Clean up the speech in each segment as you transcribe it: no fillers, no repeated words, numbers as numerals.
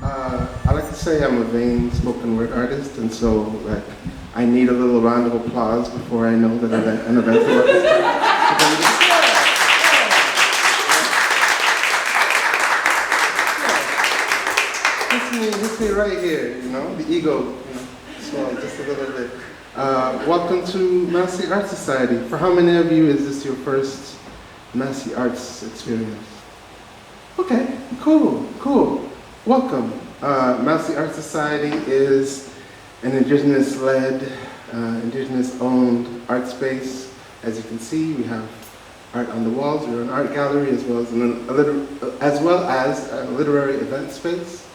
I like to say I'm a vain spoken word artist, and so like I need a little round of applause before I know that an event is. Hits me right here, you know, the ego, you know, swell just a little bit. Welcome to Massy Arts Society. For how many of you is this your first Massy Arts experience? Okay, cool. Welcome. Massy Arts Society is an Indigenous-led, Indigenous-owned art space. As you can see, we have art on the walls. We're an art gallery as well as a literary event space,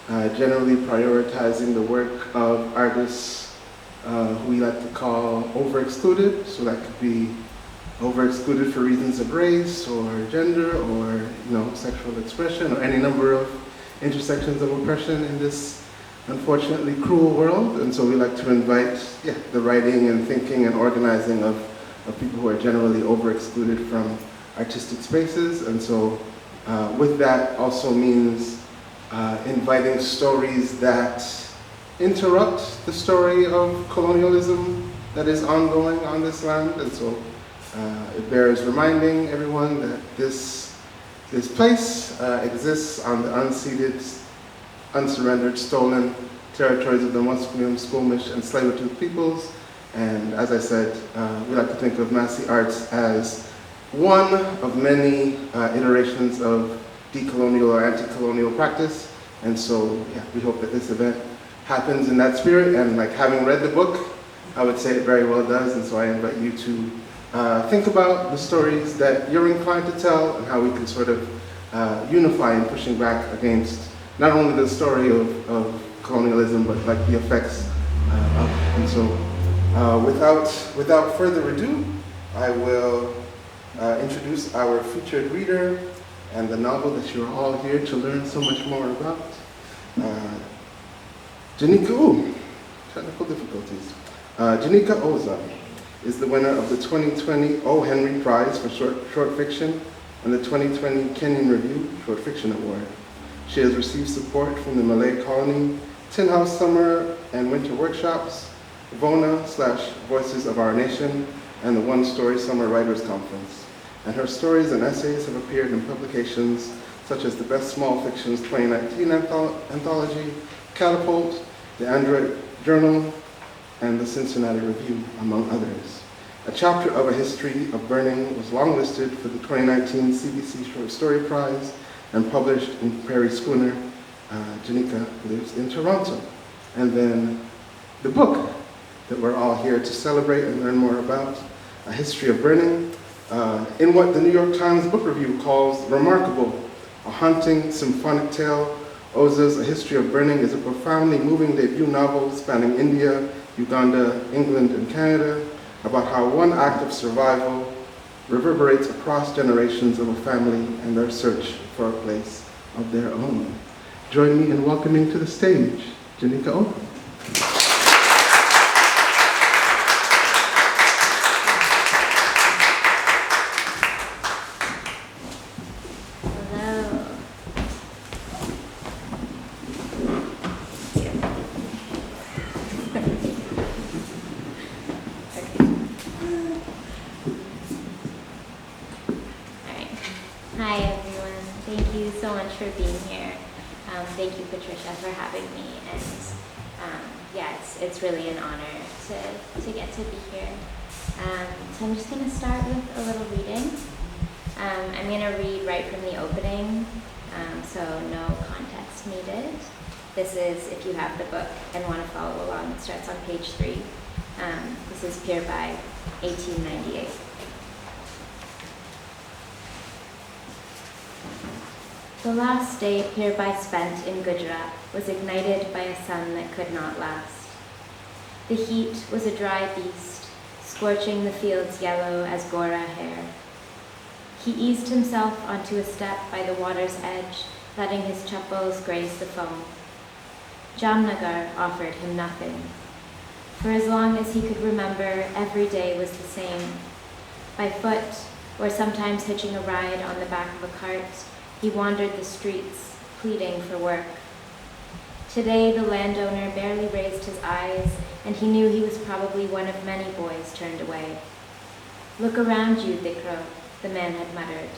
generally prioritizing the work of artists who we like to call over-excluded. So that could be over-excluded for reasons of race or gender or sexual expression or any number of intersections of oppression in this unfortunately cruel world. And so we like to invite the writing and thinking and organizing of people who are generally over-excluded from artistic spaces. And so with that also means inviting stories that interrupt the story of colonialism that is ongoing on this land. And so it bears reminding everyone that this place exists on the unceded, unsurrendered, stolen territories of the Musqueam, Squamish, and Tsleil-Waututh peoples. And as I said, we like to think of Massy Arts as one of many iterations of decolonial or anti-colonial practice. And so, we hope that this event happens in that spirit. And like having read the book, I would say it very well does. And so I invite you to think about the stories that you're inclined to tell and how we can sort of unify in pushing back against not only the story of colonialism, but like the effects of it. And so without further ado, I will introduce our featured reader and the novel that you're all here to learn so much more about. Technical difficulties. Janika Oza is the winner of the 2020 O. Henry Prize for short fiction and the 2020 Kenyon Review Short Fiction Award. She has received support from the Malay Colony, Tin House Summer and Winter Workshops, VONA/Voices of Our Nation, and the One Story Summer Writers Conference. And her stories and essays have appeared in publications such as the Best Small Fictions 2019 Anthology, Catapult, the Android Journal, and the Cincinnati Review, among others. A chapter of A History of Burning was longlisted for the 2019 CBC Short Story Prize and published in Prairie Schooner. Janika lives in Toronto. And then the book that we're all here to celebrate and learn more about, A History of Burning, in what the New York Times Book Review calls remarkable, a haunting symphonic tale. Oza's A History of Burning is a profoundly moving debut novel spanning India, Uganda, England, and Canada, about how one act of survival reverberates across generations of a family and their search for a place of their own. Join me in welcoming to the stage, Janika Oza. Hi everyone, thank you so much for being here. Thank you, Patricia, for having me, and it's really an honor to get to be here. So I'm just going to start with a little reading. I'm going to read right from the opening, so no context needed. This is, if you have the book and want to follow along, it starts on page 3. This is Pirbai, 1898. The last day Pirbai spent in Gujarat was ignited by a sun that could not last. The heat was a dry beast, scorching the fields yellow as Gora hair. He eased himself onto a step by the water's edge, letting his chappals graze the foam. Jamnagar offered him nothing. For as long as he could remember, every day was the same. By foot, or sometimes hitching a ride on the back of a cart, he wandered the streets, pleading for work. Today the landowner barely raised his eyes, and he knew he was probably one of many boys turned away. "Look around you, Dikro," the man had muttered.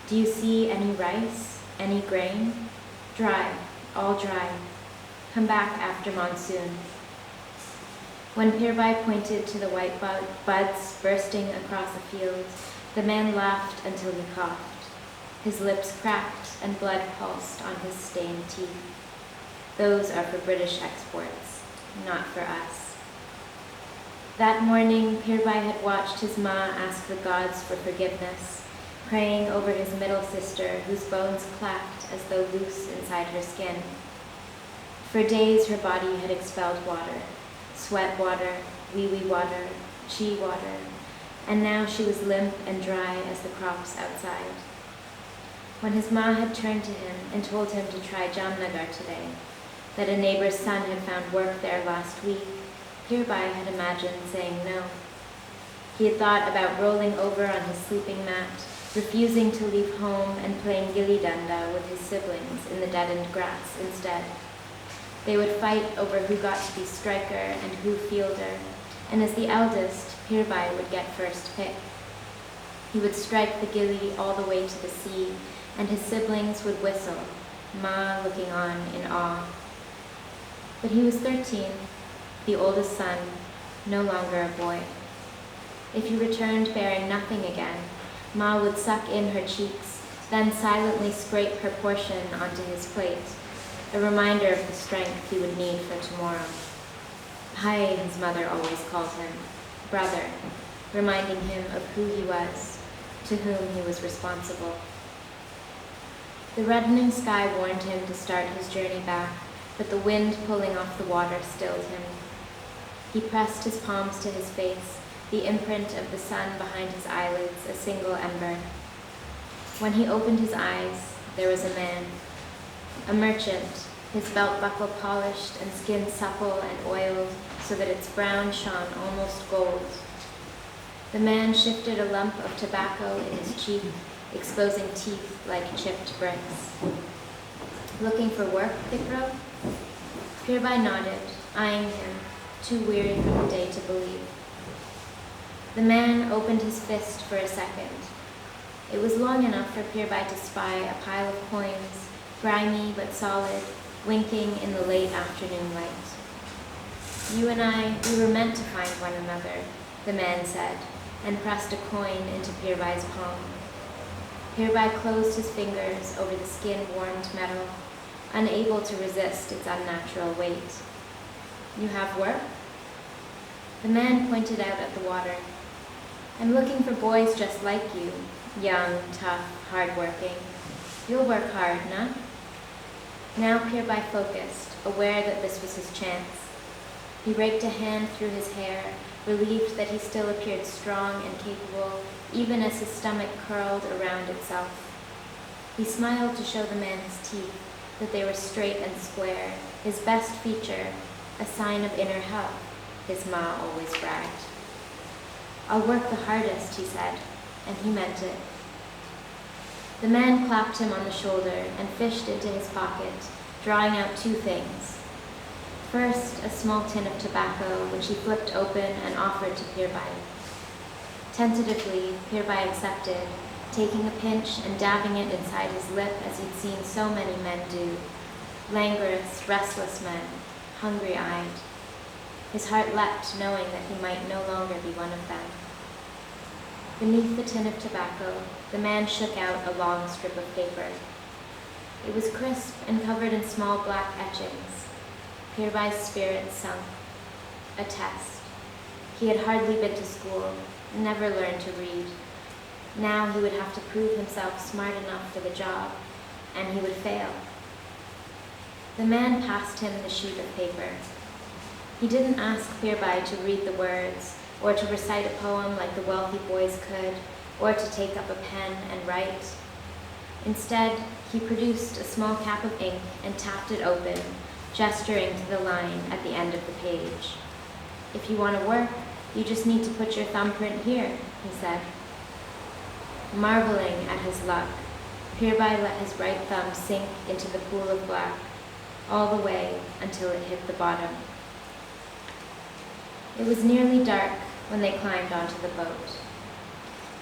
"Do you see any rice, any grain? Dry, all dry. Come back after monsoon." When Pirbai pointed to the white buds bursting across a field, the man laughed until he coughed. His lips cracked and blood pulsed on his stained teeth. "Those are for British exports, not for us." That morning, Pirbai had watched his ma ask the gods for forgiveness, praying over his middle sister, whose bones clacked as though loose inside her skin. For days, her body had expelled water, sweat water, wee-wee water, chi water, and now she was limp and dry as the crops outside. When his ma had turned to him and told him to try Jamnagar today, that a neighbor's son had found work there last week, Pirbai had imagined saying no. He had thought about rolling over on his sleeping mat, refusing to leave home and playing gilli danda with his siblings in the deadened grass instead. They would fight over who got to be striker and who fielder, and as the eldest, Pirbai would get first pick. He would strike the gilli all the way to the sea, and his siblings would whistle, ma looking on in awe. But he was 13, the oldest son, no longer a boy. If he returned bearing nothing again, ma would suck in her cheeks, then silently scrape her portion onto his plate, a reminder of the strength he would need for tomorrow. Hai, his mother always called him, brother, reminding him of who he was, to whom he was responsible. The reddening sky warned him to start his journey back, but the wind pulling off the water stilled him. He pressed his palms to his face, the imprint of the sun behind his eyelids a single ember. When he opened his eyes, there was a man, a merchant, his belt buckle polished and skin supple and oiled so that its brown shone almost gold. The man shifted a lump of tobacco in his cheek, exposing teeth like chipped bricks. "Looking for work, Dikro?" Pirbai nodded, eyeing him, too weary from the day to believe. The man opened his fist for a second. It was long enough for Pirbai to spy a pile of coins, grimy but solid, winking in the late afternoon light. "You and I, we were meant to find one another," the man said, and pressed a coin into Pirbai's palm. Pirbai closed his fingers over the skin-warmed metal, unable to resist its unnatural weight. "You have work?" The man pointed out at the water. "I'm looking for boys just like you, young, tough, hard-working. You'll work hard, nah?" Now Pirbai focused, aware that this was his chance. He raked a hand through his hair, relieved that he still appeared strong and capable, even as his stomach curled around itself. He smiled to show the man his teeth, that they were straight and square, his best feature, a sign of inner health, his ma always bragged. "I'll work the hardest," he said, and he meant it. The man clapped him on the shoulder and fished into his pocket, drawing out two things. First, a small tin of tobacco, which he flipped open and offered to Pirbai. Tentatively, Pirbai accepted, taking a pinch and dabbing it inside his lip as he'd seen so many men do. Languorous, restless men, hungry-eyed. His heart leapt, knowing that he might no longer be one of them. Beneath the tin of tobacco, the man shook out a long strip of paper. It was crisp and covered in small black etchings. Pirbai's spirit sunk. A test. He had hardly been to school, never learned to read. Now he would have to prove himself smart enough for the job, and he would fail. The man passed him the sheet of paper. He didn't ask Pirbai to read the words, or to recite a poem like the wealthy boys could, or to take up a pen and write. Instead, he produced a small cap of ink and tapped it open, gesturing to the line at the end of the page. "If you want to work, you just need to put your thumbprint here," he said. Marveling at his luck, Pirbai let his right thumb sink into the pool of black. all the way until it hit the bottom. It was nearly dark when they climbed onto the boat.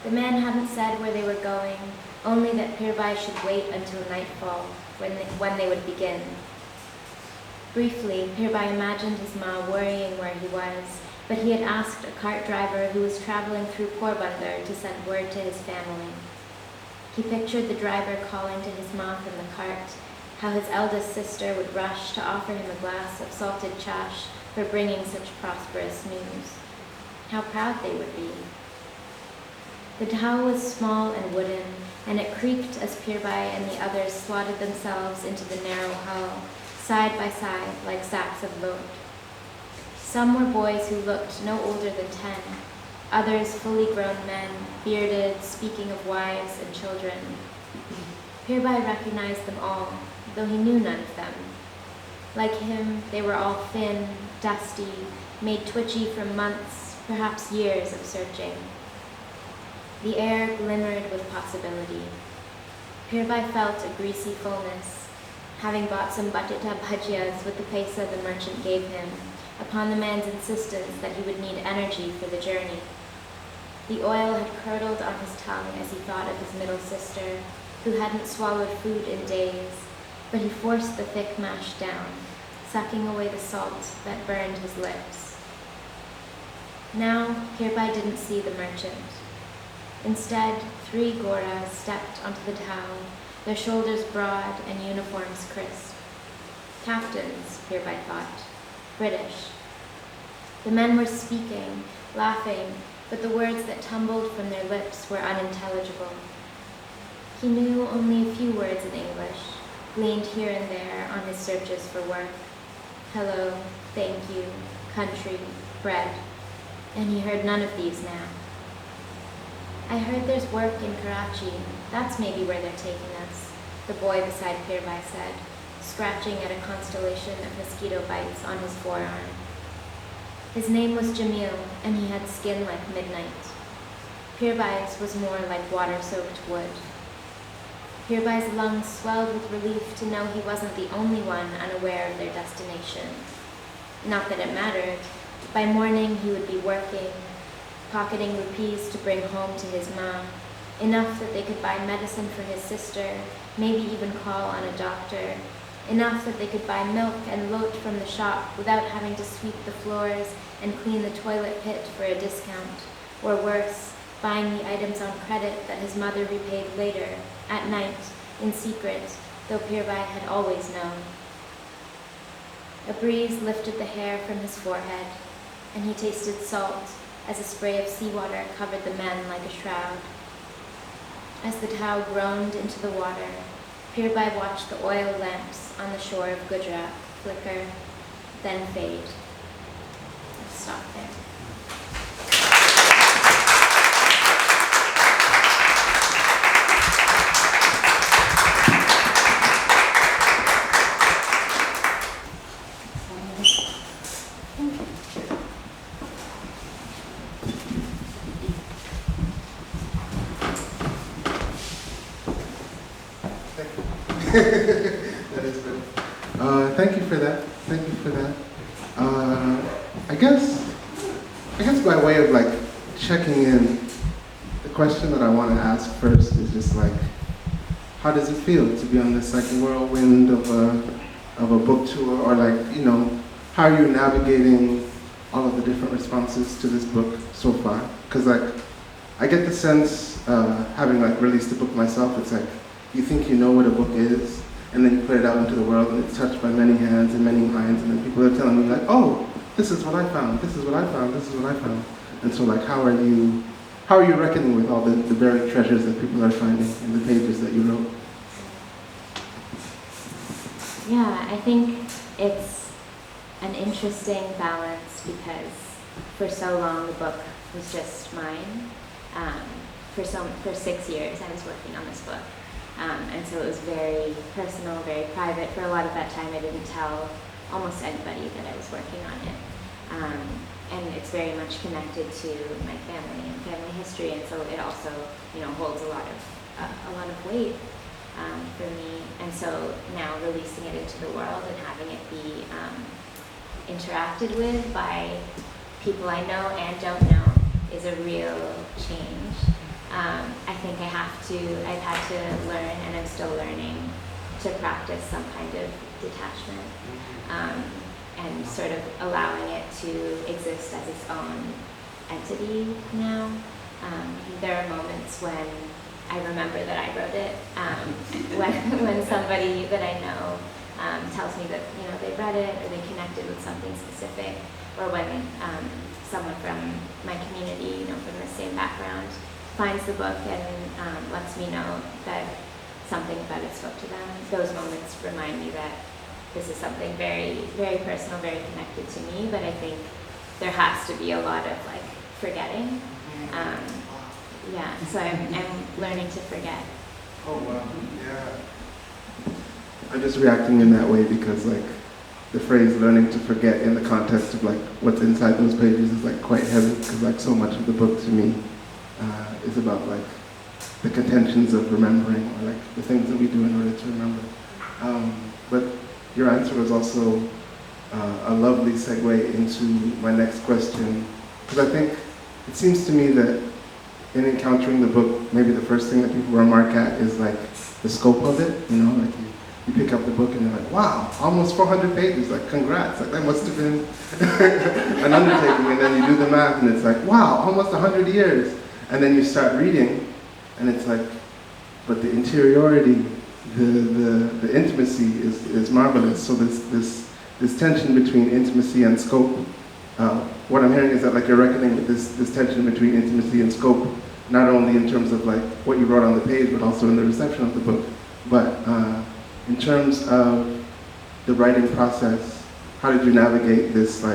The man hadn't said where they were going, only that Pirbai should wait until nightfall when they would begin. Briefly, Pirbai imagined his ma worrying where he was, but he had asked a cart driver who was traveling through Porbandar to send word to his family. He pictured the driver calling to his ma from the cart, how his eldest sister would rush to offer him a glass of salted chash for bringing such prosperous news. How proud they would be. The dhow was small and wooden, and it creaked as Pirbai and the others slotted themselves into the narrow hull, side by side like sacks of load. Some were boys who looked no older than 10, others fully grown men, bearded, speaking of wives and children. Pirbai recognized them all, though he knew none of them. Like him, they were all thin, dusty, made twitchy from months, perhaps years of searching. The air glimmered with possibility. Pirbai felt a greasy fullness, having bought some batita bhajias with the paisa the merchant gave him, upon the man's insistence that he would need energy for the journey. The oil had curdled on his tongue as he thought of his middle sister, who hadn't swallowed food in days, but he forced the thick mash down, sucking away the salt that burned his lips. Now, Pirbai didn't see the merchant. Instead, 3 Goras stepped onto the dhow, their shoulders broad and uniforms crisp. Captains, Pirbai thought. British. The men were speaking, laughing, but the words that tumbled from their lips were unintelligible. He knew only a few words in English, gleaned here and there on his searches for work. Hello, thank you, country, bread. And he heard none of these now. I heard there's work in Karachi. That's maybe where they're taking us, the boy beside Pirbai said, scratching at a constellation of mosquito bites on his forearm. His name was Jamil, and he had skin like midnight. Pirbai's was more like water-soaked wood. Pirbai's lungs swelled with relief to know he wasn't the only one unaware of their destination. Not that it mattered. By morning he would be working, pocketing rupees to bring home to his mom, enough that they could buy medicine for his sister, maybe even call on a doctor, enough that they could buy milk and lot from the shop without having to sweep the floors and clean the toilet pit for a discount, or worse, buying the items on credit that his mother repaid later, at night, in secret, though Pirbai had always known. A breeze lifted the hair from his forehead, and he tasted salt as a spray of seawater covered the men like a shroud. As the dhow groaned into the water, Pirbai watched the oil lamps on the shore of Gujarat flicker, then fade. Let's stop there. That is good. Thank you for that. Thank you for that. I guess by way of like checking in, the question that I want to ask first is just like, how does it feel to be on this like whirlwind of a book tour, or like, you know, how are you navigating all of the different responses to this book so far? Because like, I get the sense, having like released the book myself, it's like, you think you know what a book is, and then you put it out into the world, and it's touched by many hands and many minds, and then people are telling me like, oh, this is what I found, this is what I found, this is what I found. And so like, how are you reckoning with all the buried treasures that people are finding in the pages that you wrote? Yeah, I think it's an interesting balance because for so long the book was just mine. For 6 years I was working on this book. And so it was very personal, very private. For a lot of that time I didn't tell almost anybody that I was working on it. And it's very much connected to my family and family history, and so it also, you know, holds a lot of weight. for me. And so now releasing it into the world and having it be interacted with by people I know and don't know is a real change. I think I've had to learn, and I'm still learning, to practice some kind of detachment, and sort of allowing it to exist as its own entity now. There are moments when I remember that I wrote it, when somebody that I know tells me that they read it or they connected with something specific, or when someone from my community, from the same background, finds the book and lets me know that something about it spoke to them. Those moments remind me that this is something very, very personal, very connected to me, but I think there has to be a lot of forgetting. So I'm learning to forget. Oh wow, yeah. I'm just reacting in that way because the phrase "learning to forget" in the context of what's inside those pages is quite heavy, because so much of the book to me is about the contentions of remembering, or the things that we do in order to remember. But your answer was also a lovely segue into my next question, because I think it seems to me that in encountering the book, maybe the first thing that people remark at is the scope of it. You pick up the book and you're like, wow, almost 400 pages, congrats, that must have been an undertaking. And then you do the math and it's wow, almost 100 years. And then you start reading and it's but the interiority, the intimacy is marvelous. So this tension between intimacy and scope, what I'm hearing is that you're reckoning with this tension between intimacy and scope, not only in terms of what you wrote on the page, but also in the reception of the book. But in terms of the writing process, how did you navigate this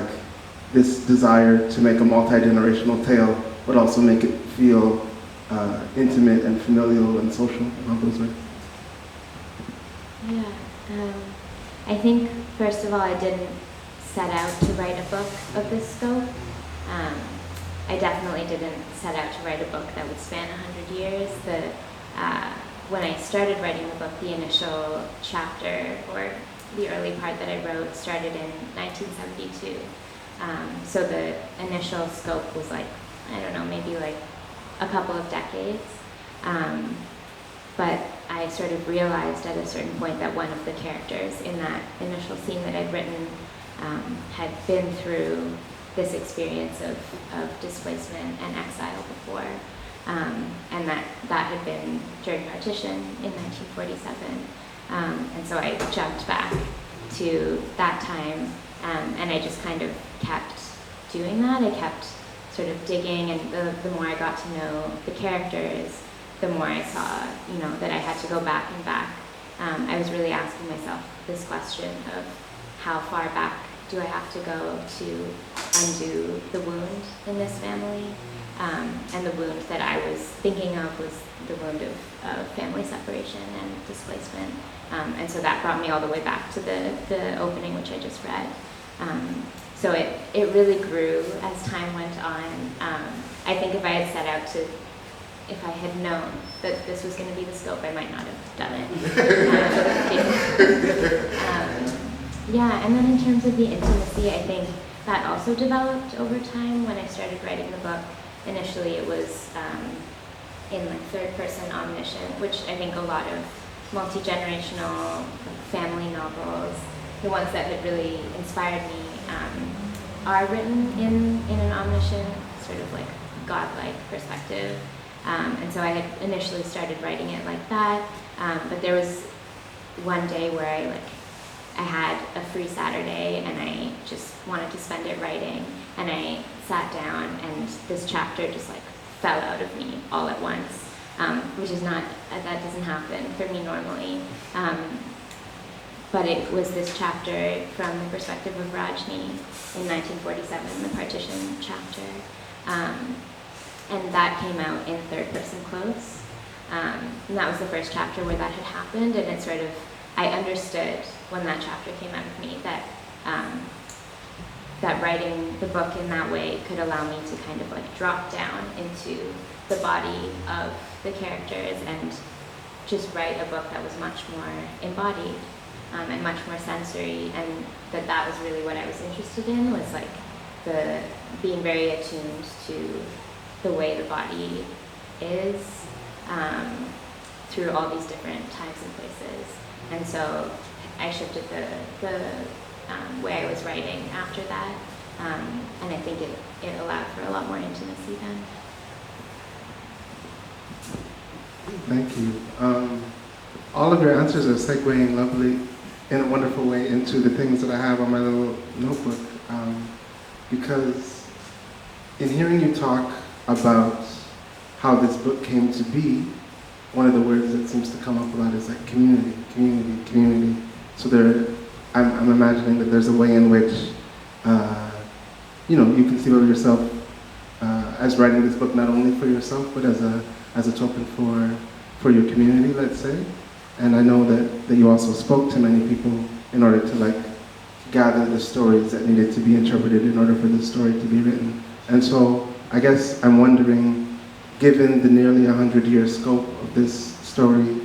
this desire to make a multi-generational tale, but also make it feel intimate and familial and social in all those ways? Yeah, I think first of all I didn't set out to write a book of this scope. I definitely didn't set out to write a book that would span 100 years. When I started writing the book, the initial chapter, or the early part that I wrote, started in 1972. So the initial scope was maybe a couple of decades. But I sort of realized at a certain point that one of the characters in that initial scene that I'd written had been through this experience of displacement and exile before. And that had been during partition in 1947. And so I jumped back to that time, and I just kind of kept doing that. I kept sort of digging, and the more I got to know the characters, the more I saw, that I had to go back and back. I was really asking myself this question of how far back do I have to go to undo the wound in this family? And the wound that I was thinking of was the wound of family separation and displacement. And so that brought me all the way back to the opening, which I just read. So it really grew as time went on. I think if I had set out to, if I had known that this was going to be the scope, I might not have done it. Yeah, and then in terms of the intimacy, I think that also developed over time when I started writing the book. Initially it was in third-person omniscient, which I think a lot of multi-generational family novels, the ones that had really inspired me, are written in an omniscient, sort of godlike perspective. And so I had initially started writing it like that, but there was one day where I had a free Saturday and I just wanted to spend it writing, and I sat down and this chapter just fell out of me all at once, which is not, that doesn't happen for me normally. But it was this chapter from the perspective of Rajni in 1947, the partition chapter. And that came out in third person close. And that was the first chapter where that had happened, and it sort of, I understood when that chapter came out of me that that writing the book in that way could allow me to kind of drop down into the body of the characters and just write a book that was much more embodied and much more sensory, and that was really what I was interested in, was like the being very attuned to the way the body is through all these different times and places. And so I shifted the way I was writing after that, and I think it allowed for a lot more intimacy then. Thank you. All of your answers are segueing lovely, in a wonderful way, into the things that I have on my little notebook. Because in hearing you talk about how this book came to be, one of the words that seems to come up a lot is like community, community, community. So I'm imagining that there's a way in which, you conceive of yourself as writing this book not only for yourself, but as a token for your community, let's say. And I know that you also spoke to many people in order to gather the stories that needed to be interpreted in order for the story to be written. And so I guess I'm wondering, given the nearly 100-year scope of this story,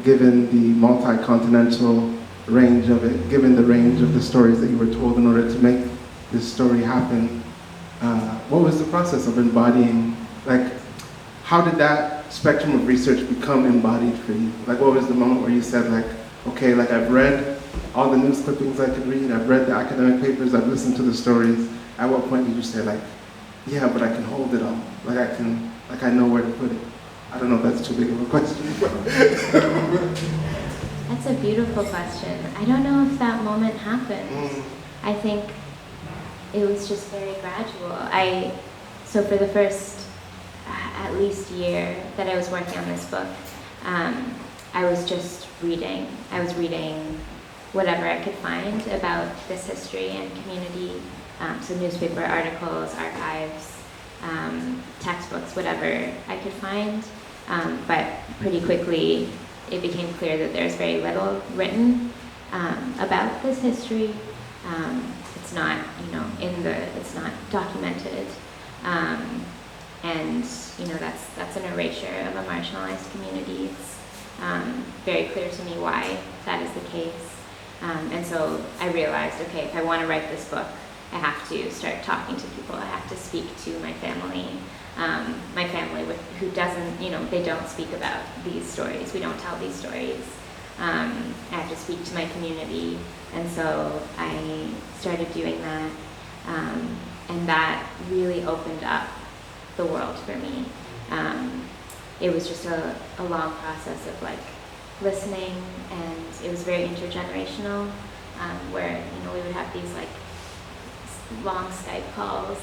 given the multi-continental range of it, given the range of the stories that you were told in order to make this story happen, what was the process of embodying, how did that spectrum of research become embodied for you? What was the moment where you said, okay, I've read all the news clippings I could read, I've read the academic papers, I've listened to the stories. At what point did you say, yeah, but I can hold it all. I know where to put it. I don't know if that's too big of a question. That's a beautiful question. I don't know if that moment happened. I think it was just very gradual. So for the first at least year that I was working on this book, I was just reading. I was reading whatever I could find about this history and community, so newspaper articles, archives, textbooks, whatever I could find. But pretty quickly, it became clear that there's very little written about this history. It's not, it's not documented. And that's an erasure of a marginalized community. It's very clear to me why that is the case. And so I realized, okay, if I want to write this book, I have to start talking to people. I have to speak to my family who doesn't, they don't speak about these stories. We don't tell these stories. I have to speak to my community. And so I started doing that. And that really opened up the world for me. It was just a long process of listening, and it was very intergenerational, where we would have these long Skype calls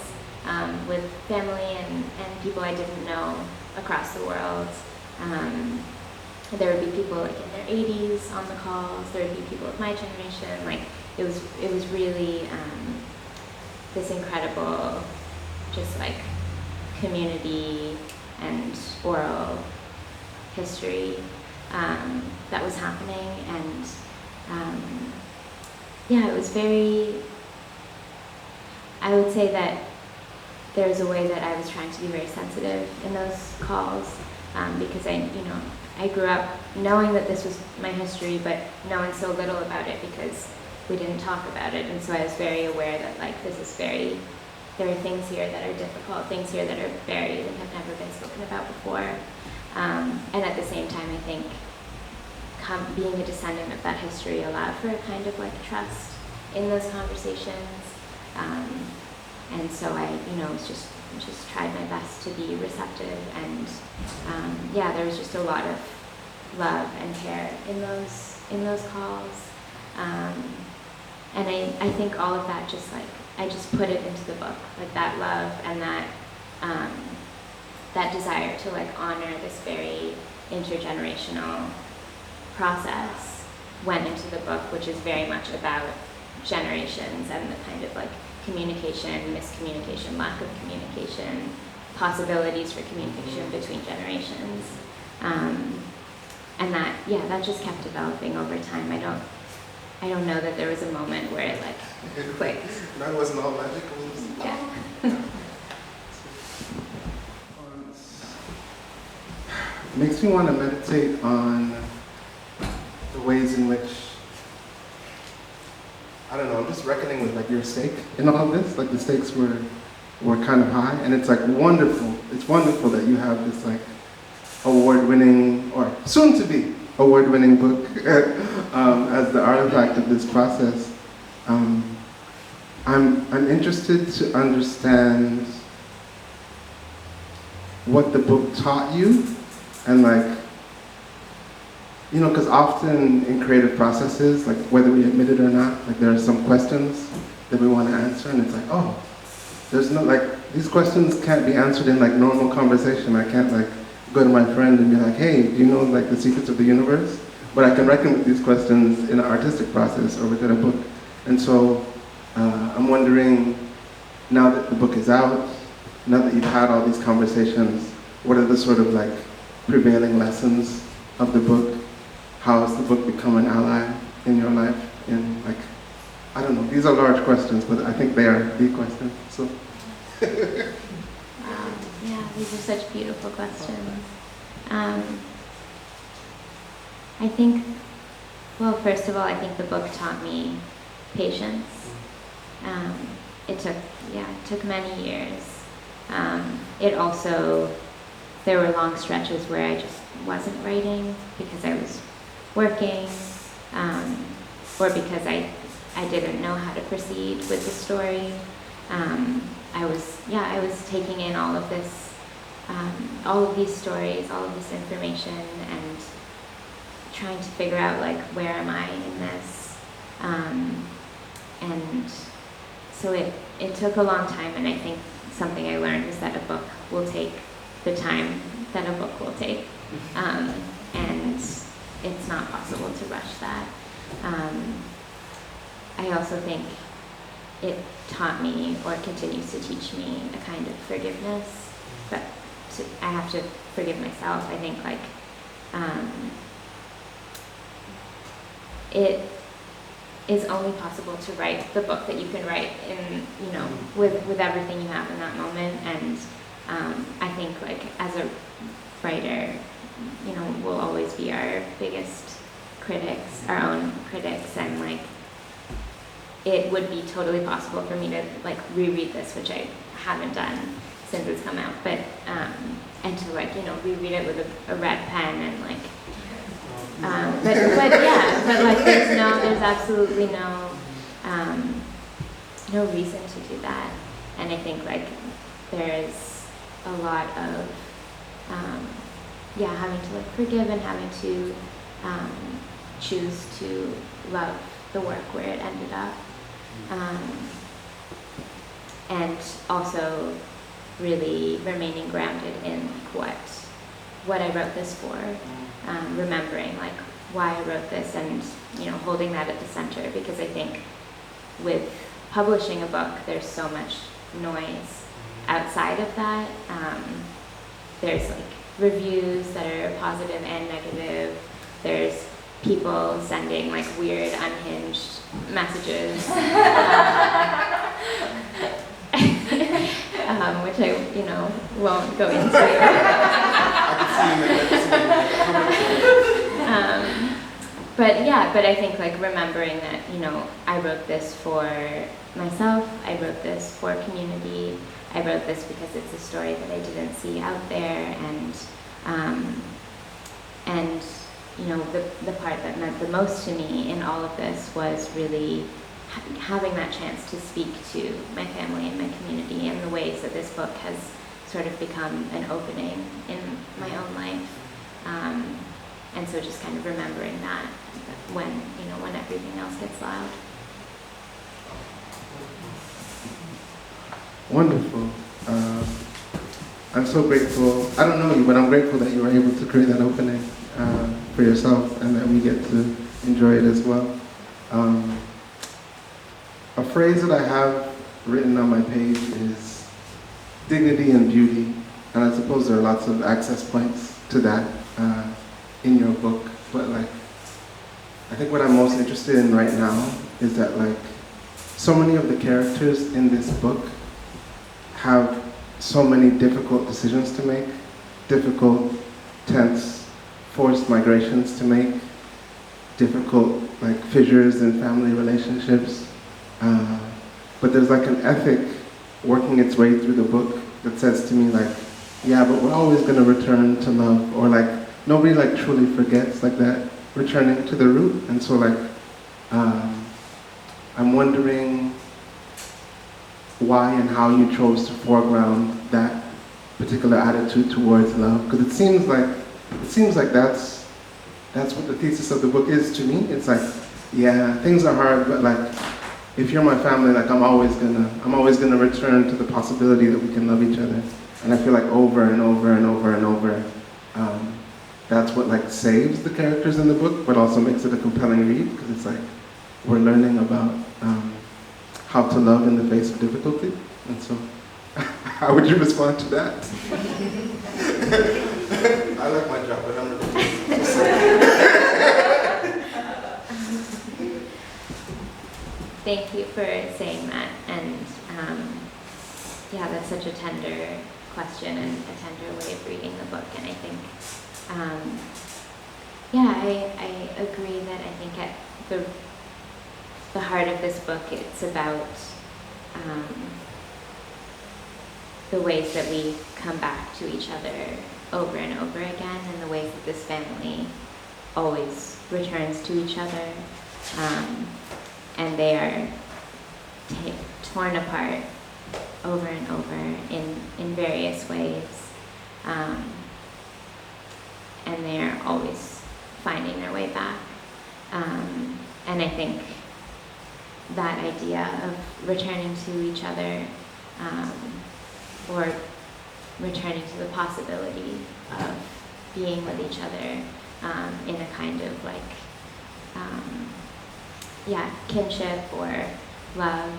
with family and people I didn't know across the world. There would be people in their 80s on the calls. There would be people of my generation. It was really this incredible, just community and oral history that was happening, and it was very, I would say that there's a way that I was trying to be very sensitive in those calls, because I grew up knowing that this was my history, but knowing so little about it because we didn't talk about it, and so I was very aware that there are things here that are difficult, things here that are buried and have never been spoken about before. And at the same time, I think being a descendant of that history allowed for a kind of trust in those conversations. And so I, just tried my best to be receptive, and there was just a lot of love and care in those calls. And I think all of that I just put it into the book, that love and that desire to honor this very intergenerational process went into the book, which is very much about generations and the kind of communication, miscommunication, lack of communication, possibilities for communication between generations. And that just kept developing over time. I don't know that there was a moment where it clicked. That wasn't all magical. Yeah. Makes me want to meditate on the ways in which, I don't know, I'm just reckoning with like your stake in all of this. Like the stakes were kind of high, and it's like wonderful. It's wonderful that you have this like award-winning, or soon-to-be award-winning book as the artifact of this process. I'm interested to understand what the book taught you, and like, you know, because often in creative processes, like whether we admit it or not, like there are some questions that we want to answer, and it's like, oh, there's no, like, these questions can't be answered in like normal conversation. I can't like go to my friend and be like, hey, do you know like the secrets of the universe? But I can reckon with these questions in an artistic process or within a book. And so I'm wondering, now that the book is out, now that you've had all these conversations, what are the sort of like prevailing lessons of the book? How has the book become an ally in your life? In like, I don't know, these are large questions, but I think they are the questions, so. Yeah, these are such beautiful questions. I think, well, first of all, I think the book taught me patience. It took many years. It also, there were long stretches where I just wasn't writing because I was working, or because I didn't know how to proceed with the story. I was taking in all of this, all of these stories, all of this information, and trying to figure out like, where am I in this? And so it took a long time, and I think something I learned was that a book will take the time that a book will take, and it's not possible to rush that. I also think it taught me, or continues to teach me, a kind of forgiveness, but I have to forgive myself. I think like, it is only possible to write the book that you can write in, you know, with everything you have in that moment. And I think like as a writer, you know, we'll always be our biggest critics, our own critics, and like, it would be totally possible for me to like reread this, which I haven't done since it's come out, but and to like, you know, reread it with a red pen and like, but like there's absolutely no reason to do that. And I think like there's a lot of having to like forgive and having to choose to love the work where it ended up, and also really remaining grounded in what I wrote this for, remembering like why I wrote this, and you know, holding that at the center, because I think with publishing a book there's so much noise outside of that. There's like reviews that are positive and negative. There's people sending like weird, unhinged messages, which I, you know, won't go into. But I think like remembering that, you know, I wrote this for myself. I wrote this for community. I wrote this because it's a story that I didn't see out there, and you know, the part that meant the most to me in all of this was really having that chance to speak to my family and my community in the ways that this book has sort of become an opening in my own life. And so just kind of remembering that when everything else gets loud. Wonderful. I'm so grateful. I don't know you, but I'm grateful that you were able to create that opening for yourself, and that we get to enjoy it as well. A phrase that I have written on my page is dignity and beauty, and I suppose there are lots of access points to that in your book, but like, I think what I'm most interested in right now is that like, so many of the characters in this book have so many difficult decisions to make, difficult, tense, forced migrations to make, difficult like fissures in family relationships. But there's like an ethic working its way through the book that says to me like, yeah, but we're always gonna return to love, or like nobody like truly forgets like that, returning to the root. And so like, I'm wondering why and how you chose to foreground that particular attitude towards love, because it seems like that's what the thesis of the book is to me. It's like, yeah, things are hard, but like, if you're my family, like I'm always gonna return to the possibility that we can love each other. And I feel like over and over and over and over, that's what like saves the characters in the book, but also makes it a compelling read, because it's like we're learning about how to love in the face of difficulty. And so, how would you respond to that? I like my job, but I'm Thank you for saying that, and yeah, that's such a tender question and a tender way of reading the book, and I think, yeah, I agree that I think at the heart of this book, it's about the ways that we come back to each other over and over again, and the ways that this family always returns to each other, and they are torn apart over and over in various ways, and they are always finding their way back, and I think that idea of returning to each other, or returning to the possibility of being with each other in a kind of like, yeah, kinship or love,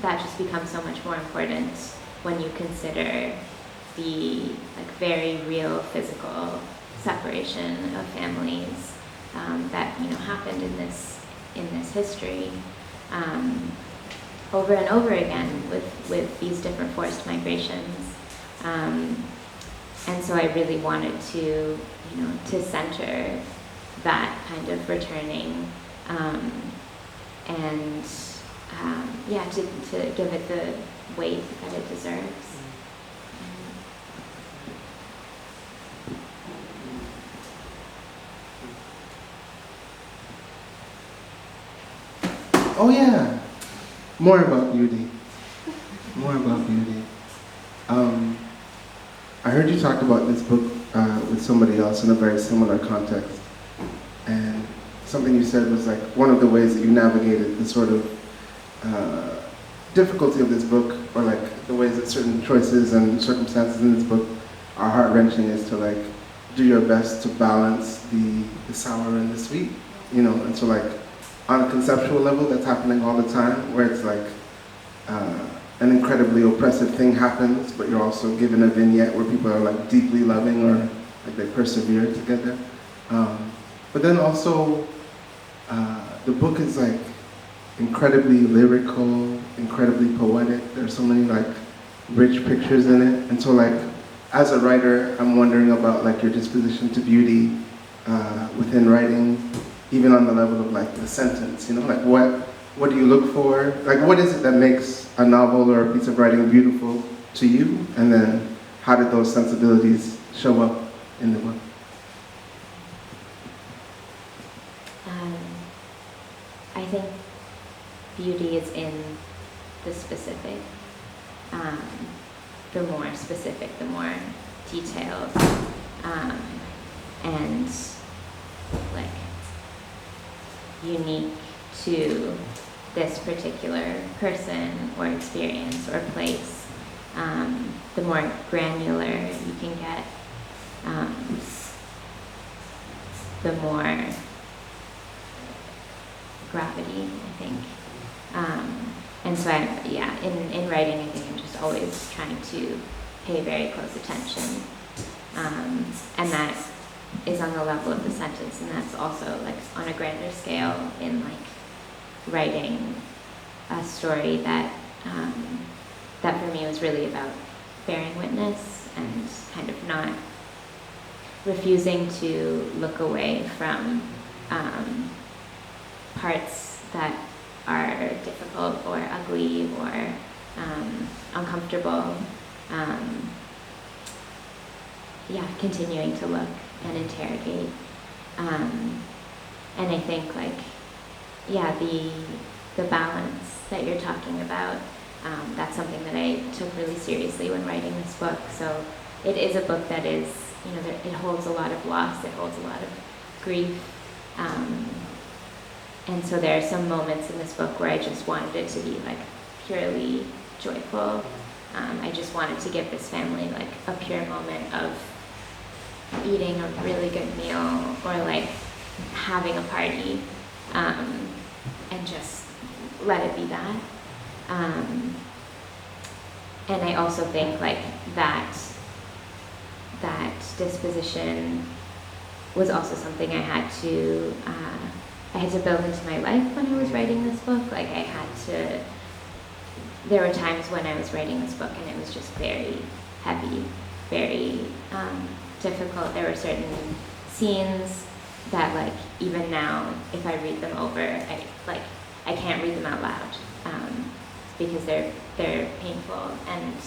that just becomes so much more important when you consider the like very real physical separation of families that happened in this history over and over again with these different forced migrations, and so I really wanted to center that kind of returning, and yeah, to give it the weight that it deserves. Oh yeah, more about beauty. More about beauty. I heard you talk about this book with somebody else in a very similar context, and something you said was like one of the ways that you navigated the sort of difficulty of this book, or like the ways that certain choices and circumstances in this book are heart-wrenching, is to like do your best to balance the sour and the sweet, and so like on a conceptual level, that's happening all the time, where it's like an incredibly oppressive thing happens, but you're also given a vignette where people are like deeply loving, or like they persevere together. But then also, the book is like incredibly lyrical, incredibly poetic. There's so many like rich pictures in it, and so like as a writer, I'm wondering about like your disposition to beauty within writing, even on the level of like the sentence, like what do you look for? Like what is it that makes a novel or a piece of writing beautiful to you? And then how did those sensibilities show up in the book? I think beauty is in the specific. The more specific, the more detailed, and like unique to this particular person or experience or place. The more granular you can get, the more gravity, I think. And so in writing, I think I'm just always trying to pay very close attention. And that is on the level of the sentence, and that's also like on a grander scale in like writing a story that that for me was really about bearing witness and kind of not refusing to look away from parts that are difficult or ugly or uncomfortable. Continuing to look and interrogate. And I think the balance that you're talking about, that's something that I took really seriously when writing this book. So it is a book that is, it holds a lot of loss, it holds a lot of grief. And so there are some moments in this book where I just wanted it to be purely joyful. I just wanted to give this family a pure moment of eating a really good meal or having a party, and just let it be that. And I also think that disposition was also something I had to build into my life when I was writing this book. There were times when I was writing this book and it was just very heavy, very difficult. There were certain scenes that even now, if I read them over, I can't read them out loud because they're painful, and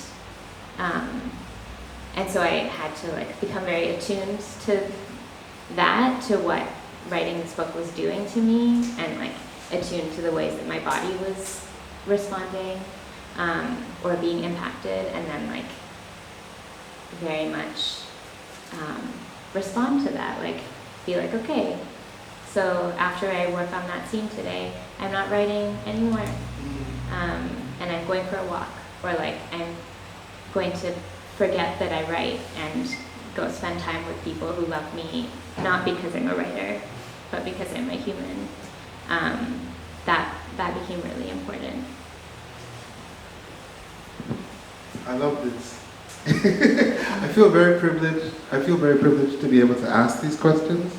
so I had to become very attuned to that, to what writing this book was doing to me, and attuned to the ways that my body was responding or being impacted, and then very much respond to that, be okay, so after I work on that scene today, I'm not writing anymore, and I'm going for a walk, or I'm going to forget that I write and go spend time with people who love me, not because I'm a writer, but because I'm a human. That became really important. I love this. I feel very privileged. I feel very privileged to be able to ask these questions,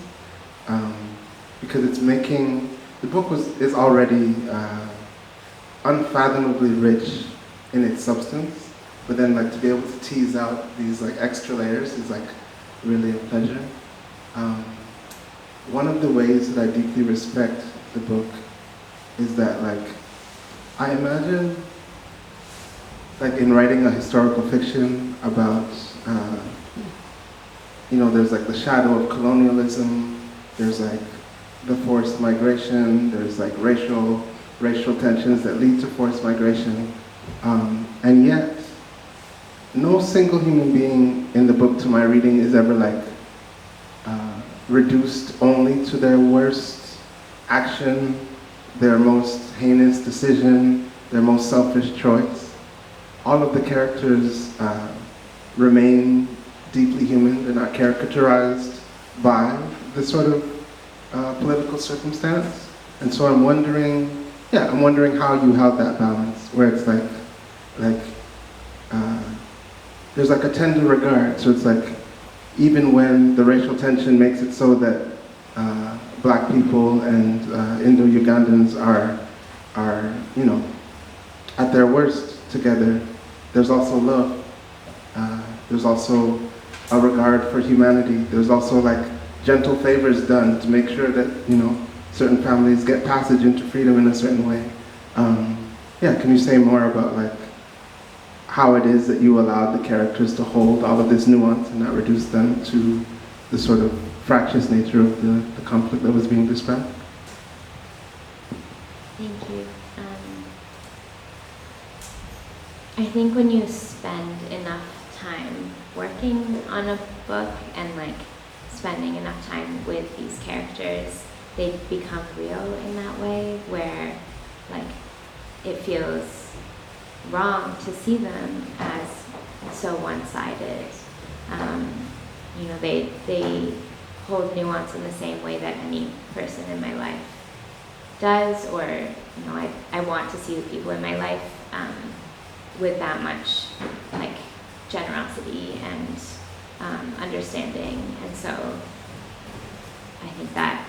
because it's making the book is already unfathomably rich in its substance, but then to be able to tease out these extra layers is really a pleasure. One of the ways that I deeply respect the book is that I imagine in writing a historical fiction about there's the shadow of colonialism, there's the forced migration, there's racial tensions that lead to forced migration, and yet no single human being in the book, to my reading, is ever reduced only to their worst action, their most heinous decision, their most selfish choice. All of the characters remain deeply human. They're not caricaturized by the sort of political circumstance. And so I'm wondering how you held that balance, where it's there's a tender regard. So it's even when the racial tension makes it so that Black people and Indo-Ugandans are at their worst together, there's also love. There's also a regard for humanity. There's also gentle favors done to make sure that certain families get passage into freedom in a certain way. Can you say more about how it is that you allowed the characters to hold all of this nuance and not reduce them to the sort of fractious nature of the conflict that was being described? Thank you. I think when you spend enough time working on a book and spending enough time with these characters, they become real in that way, where it feels wrong to see them as so one-sided. They hold nuance in the same way that any person in my life does, or I want to see the people in my life with that much generosity and understanding, and so I think that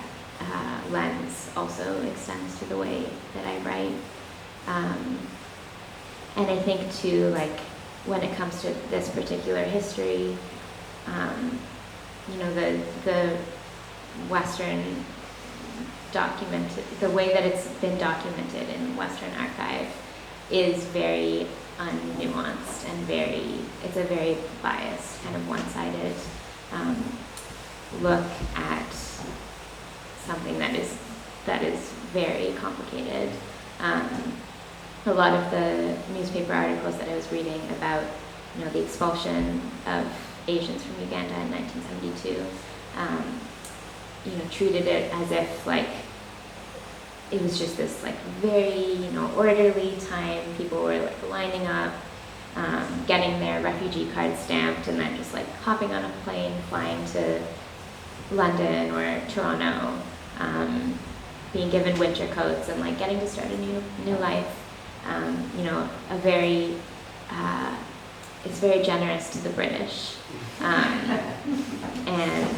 lens also extends to the way that I write. And I think too, when it comes to this particular history, the Western documented, the way that it's been documented in Western archive is very unnuanced and it's a very biased, kind of one-sided look at something that is very complicated. A lot of the newspaper articles that I was reading about, the expulsion of Asians from Uganda in 1972, treated it as if it was just this very orderly time. People were lining up, getting their refugee card stamped, and then just hopping on a plane, flying to London or Toronto, being given winter coats and getting to start a new life. It's very generous to the British. And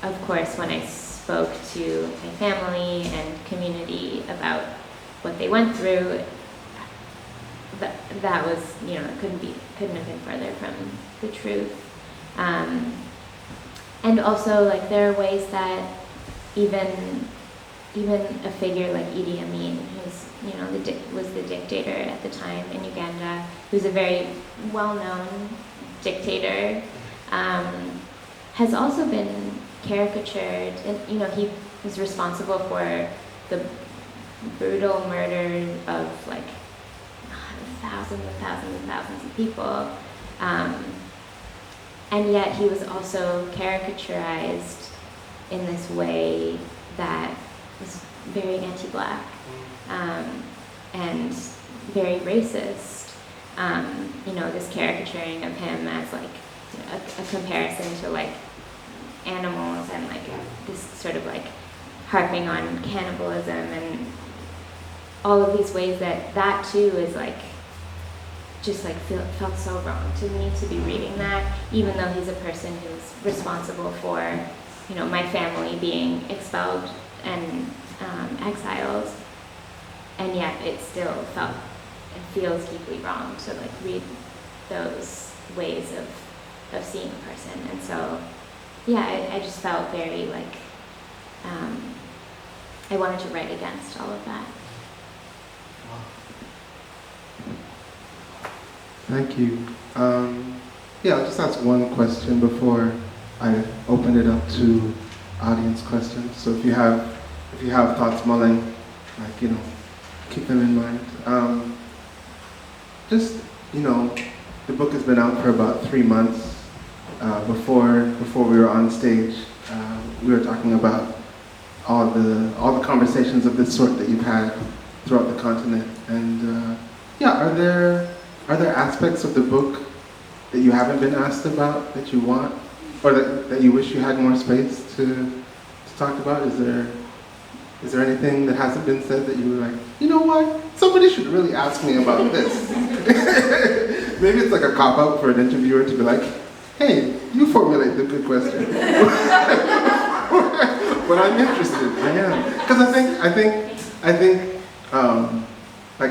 of course, when I spoke to my family and community about what they went through, that was, couldn't have been further from the truth. And also, there are ways that even a figure like Idi Amin, who's was the dictator at the time in Uganda, who's a very well-known dictator, has also been caricatured. And he was responsible for the brutal murder of thousands and thousands and thousands of people, and yet he was also caricaturized in this way that was very anti-Black and very racist. This caricaturing of him as a comparison to animals, and this sort of harping on cannibalism and all of these ways that too is felt so wrong to me to be reading that, even though he's a person who's responsible for my family being expelled and exiled, and yet it feels deeply wrong to read those ways of seeing a person. And so I just felt very I wanted to write against all of that. Thank you. I'll just ask one question before I open it up to audience questions. So if you have thoughts mulling, keep them in mind. The book has been out for about 3 months. Before we were on stage, we were talking about all the conversations of this sort that you've had throughout the continent. And are there aspects of the book that you haven't been asked about that you want, or that you wish you had more space to talk about? Is there anything that hasn't been said that you were you know what? Somebody should really ask me about this. Maybe it's a cop-out for an interviewer to be hey, you formulate the good question. But I'm interested, I am. Because I think,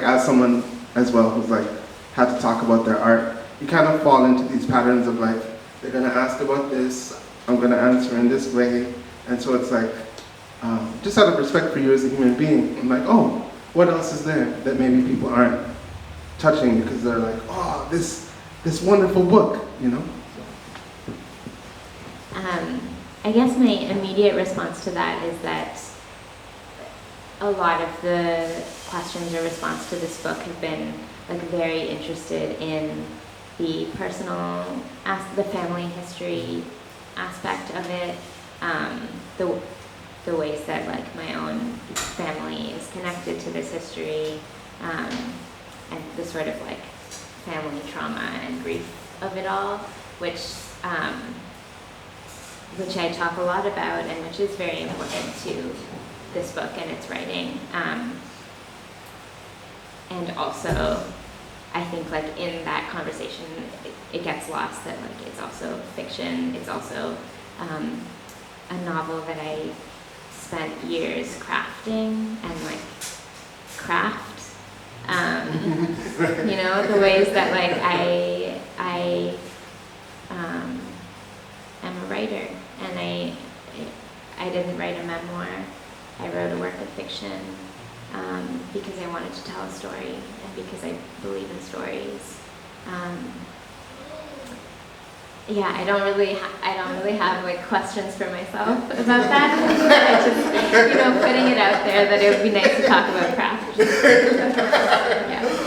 as someone as well who's had to talk about their art, you kind of fall into these patterns of they're gonna ask about this, I'm gonna answer in this way, and so it's just out of respect for you as a human being, I'm oh, what else is there that maybe people aren't touching because they're oh, this wonderful book, I guess my immediate response to that is that a lot of the questions or response to this book have been very interested in the personal, the family history aspect of it, the ways that my own family is connected to this history, and the sort of family trauma and grief of it all, which I talk a lot about, and which is very important to this book and its writing. And also, I think in that conversation, it gets lost that it's also fiction. It's also a novel that I spent years crafting and craft. The ways that I am a writer, and I didn't write a memoir, fiction because I wanted to tell a story and because I believe in stories. Yeah, I don't really have like questions for myself about that. I just, putting it out there that it would be nice to talk about craft. Yeah.